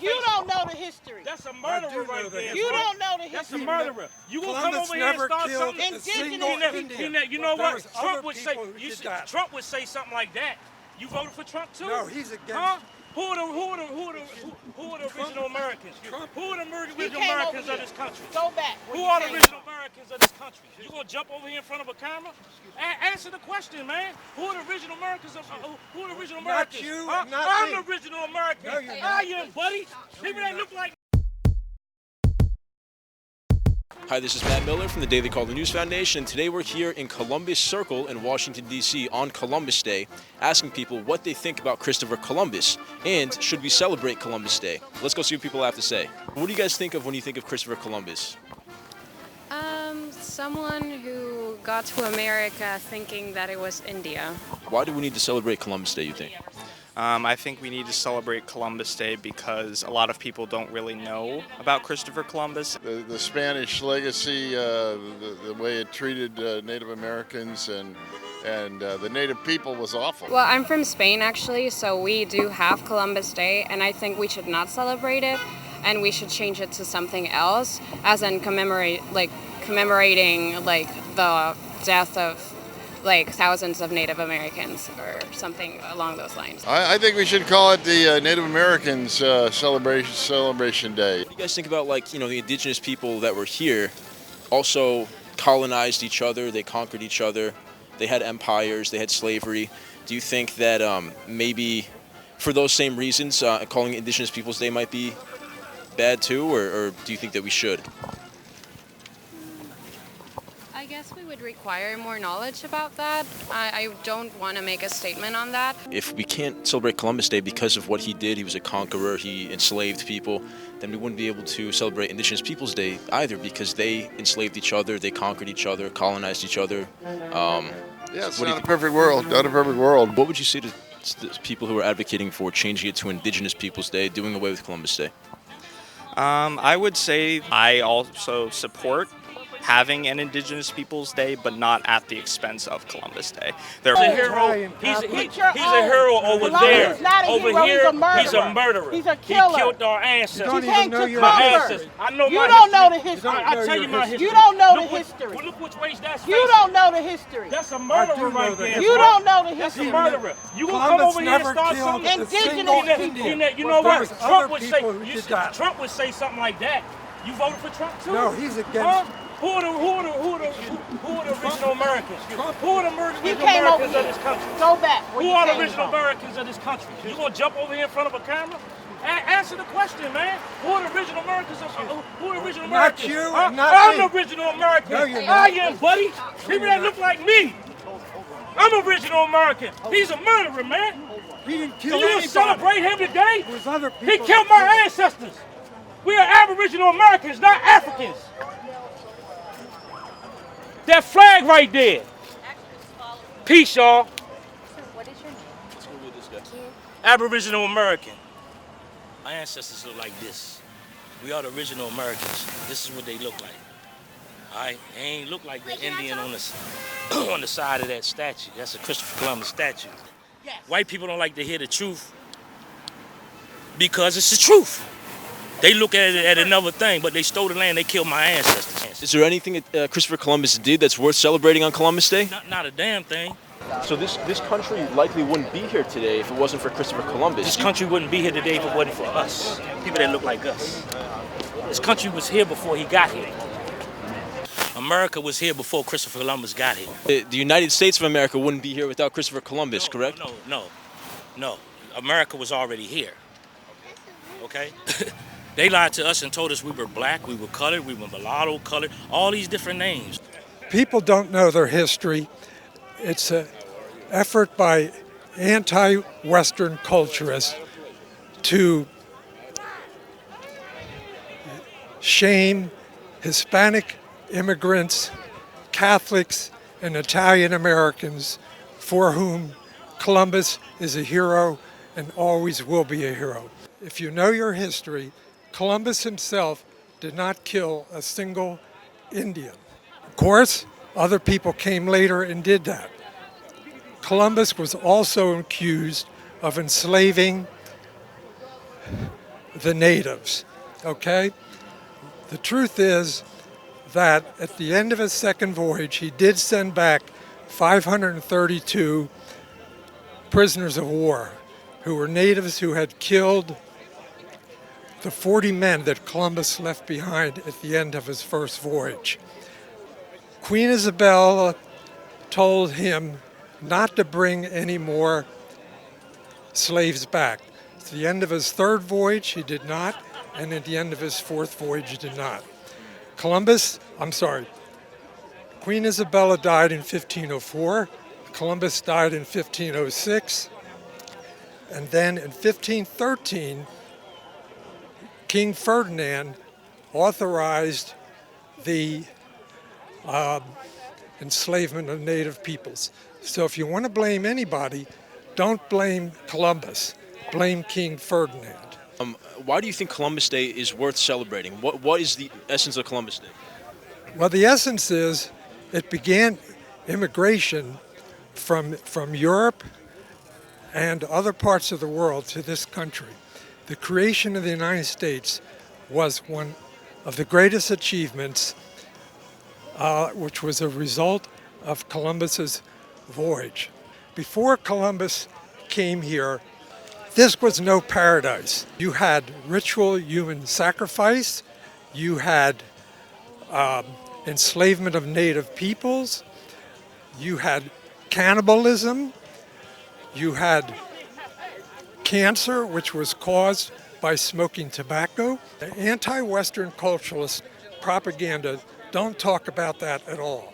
You don't know the history. That's a murderer right there. You don't know the history. That's a murderer. You gonna come over here and start something? Indigenous. You know what? Trump would say. Trump would say something like that. You voted for Trump too? No, he's against. Huh? Who are the original Americans? Who are the original Americans of this country? Go back. Who are the original Americans of this country? You gonna jump over here in front of a camera? Answer the question, man. Who are the original Americans of? Who are the original Americans? Not you, huh? not I'm me. the original American. No, you're not. I am, buddy. People that look like. Hi, this is Matt Miller from the Daily Caller News Foundation, and today we're here in Columbus Circle in Washington, D.C. on Columbus Day, asking people what they think about Christopher Columbus, and should we celebrate Columbus Day? Let's go see what people have to say. What do you guys think of when you think of Christopher Columbus? Someone who got to America thinking that it was India. Why do we need to celebrate Columbus Day, you think? I think we need to celebrate Columbus Day because a lot of people don't really know about Christopher Columbus. The Spanish legacy, the way it treated Native Americans and the Native people was awful. Well, I'm from Spain actually, so we do have Columbus Day, and I think we should not celebrate it, and we should change it to something else, as in commemorating the death of thousands of Native Americans or something along those lines. I think we should call it the Native Americans celebration day. What do you guys think about the indigenous people that were here also colonized each other, they conquered each other, they had empires, they had slavery. Do you think that maybe for those same reasons calling it Indigenous Peoples Day might be bad too, or do you think that we should? I guess we would require more knowledge about that. I don't want to make a statement on that. If we can't celebrate Columbus Day because of what he did, he was a conqueror, he enslaved people, then we wouldn't be able to celebrate Indigenous Peoples Day either because they enslaved each other, they conquered each other, colonized each other. Yeah, it's not a perfect world, not a perfect world. What would you say to people who are advocating for changing it to Indigenous Peoples Day, doing away with Columbus Day? I would say I also support having an Indigenous Peoples Day, but not at the expense of Columbus Day. He's a hero. He's a hero over there. Over here, he's a murderer. He's a killer. He killed our ancestors. You came to My conquer. ancestors. I know You my don't history. know the history. I tell you my history. You don't know the Look history. Look which ways that's You facing. don't know the history. That's a murderer right there. You don't know the That's a history. murderer. You gonna come over here and start something? Indigenous people. You know what? Trump would say. That. Trump would say something like that. You voted for Trump too? No, he's against. Huh? Who are the original Americans? Who are the original came over Americans of this country? Go back. Who are the original Americans of this country? You gonna jump over here in front of a camera? Answer the question, man. Who are the original Americans? Who are the original Americans? you, Huh? not I'm me. the original American. No, you're not. I am, buddy. People that look like me. I'm original American. He's a murderer, man. He didn't Do kill you anybody. celebrate him today? It was other He people killed that my ancestors. We are Aboriginal Americans, not Africans. That flag right there. Peace, y'all. What is your name? Aboriginal American. My ancestors look like this. We are the original Americans. This is what they look like. All right? They ain't look like the Indian on the on the side of that statue. That's a Christopher Columbus statue. White people don't like to hear the truth because it's the truth. They look at it at another thing, but they stole the land, they killed my ancestors. Is there anything that Christopher Columbus did that's worth celebrating on Columbus Day? Not a damn thing. So this country likely wouldn't be here today if it wasn't for Christopher Columbus. This country wouldn't be here today if it wasn't for us, people that look like us. This country was here before he got here. America was here before Christopher Columbus got here. The United States of America wouldn't be here without Christopher Columbus, correct? No. America was already here. Okay? They lied to us and told us we were black, we were colored, we were mulatto colored, all these different names. People don't know their history. It's an effort by anti-Western culturists to shame Hispanic immigrants, Catholics, and Italian Americans for whom Columbus is a hero and always will be a hero. If you know your history, Columbus himself did not kill a single Indian. Of course, other people came later and did that. Columbus was also accused of enslaving the natives, okay? The truth is that at the end of his second voyage, he did send back 532 prisoners of war who were natives who had killed the 40 men that Columbus left behind at the end of his first voyage. Queen Isabella told him not to bring any more slaves back. At the end of his third voyage, he did not, and at the end of his fourth voyage, he did not. Queen Isabella died in 1504, Columbus died in 1506, and then in 1513, King Ferdinand authorized the enslavement of native peoples. So if you want to blame anybody, don't blame Columbus, blame King Ferdinand. Why do you think Columbus Day is worth celebrating? What is the essence of Columbus Day? Well, the essence is it began immigration from Europe and other parts of the world to this country. The creation of the United States was one of the greatest achievements, which was a result of Columbus's voyage. Before Columbus came here, this was no paradise. You had ritual human sacrifice, you had enslavement of native peoples, you had cannibalism, you had cancer, which was caused by smoking tobacco. The anti-Western culturalist propaganda don't talk about that at all.